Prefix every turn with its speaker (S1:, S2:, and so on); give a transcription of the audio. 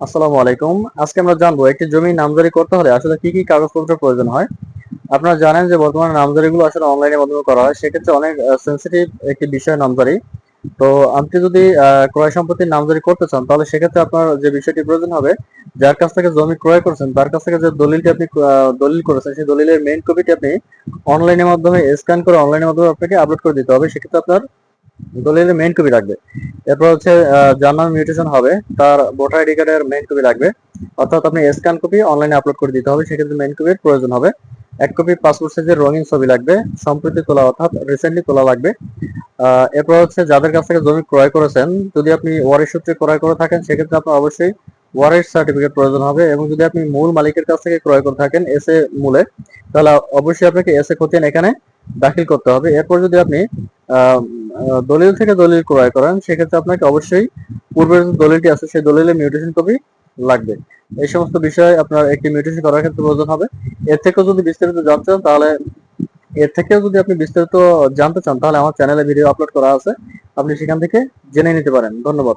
S1: আসসালামু আলাইকুম। আজকে আমরা জানবো একটি জমি নামজারি করতে হলে আসলে কি কি কাগজপত্র প্রয়োজন হয়। আপনারা জানেন যে বর্তমানে নামজারিগুলো আসলে অনলাইনের মাধ্যমে করা হয়, সেক্ষেত্রে অনেক সেন্সিটিভ একটি বিষয় নামজারি। তো আপনি যদি ক্রয় সম্পত্তির নামজারি করতে চান তাহলে সেক্ষেত্রে আপনার যে বিষয়টি প্রয়োজন হবে, যার কাছ থেকে জমি ক্রয় করছেন তার কাছ থেকে যে দলিলটি আপনি দলিল করেছেন সেই দলিলের মেইন কপিটি আপনি অনলাইনের মাধ্যমে স্ক্যান করে অনলাইনের মাধ্যমে আপনাকে আপলোড করে দিতে হবে। সেক্ষেত্রে আপনার দলিলের মেইন কপি লাগবে। এরপর হচ্ছে যার নামে মিউটেশন হবে তার ভোটার আইডি কার্ডের মেইন কপি লাগবে, অর্থাৎ আপনি স্ক্যান কপি অনলাইনে আপলোড করে দিতে হবে, সেক্ষেত্রে মেইন কপির প্রয়োজন হবে। এক কপি পাসপোর্ট সাইজের রঙিন ছবি লাগবে, সম্প্রতি তোলা অর্থাৎ রিসেন্টলি তোলা লাগবে। এরপর হচ্ছে যাদের কাছ থেকে জমি ক্রয় করেছেন, যদি আপনি ওয়ারিশ সূত্রে ক্রয় করে থাকেন সেক্ষেত্রে আপনার অবশ্যই ওয়ারিশ সার্টিফিকেট প্রয়োজন হবে, এবং যদি আপনি মূল মালিকের কাছ থেকে ক্রয় করে থাকেন এসএ মূলে, তাহলে অবশ্যই আপনাকে এসএ খতিয়ান এখানে দাখিল করতে হবে। এরপর যদি আপনি আহ দলিল থেকে দলিল ক্রয় করেন সেক্ষেত্রে আপনাকে অবশ্যই পূর্বের যে দলিলটি আছে সেই দলিলের মিউটেশন কপি লাগবে। এই সমস্ত বিষয় আপনার একটি মিউটেশন করার ক্ষেত্রে প্রয়োজন হবে। এর থেকেও যদি বিস্তারিত জানতে চান তাহলে এর থেকেও যদি আপনি বিস্তারিত জানতে চান তাহলে আমার চ্যানেলে ভিডিও আপলোড করা আছে, আপনি সেখান থেকে জেনে নিতে পারেন। ধন্যবাদ।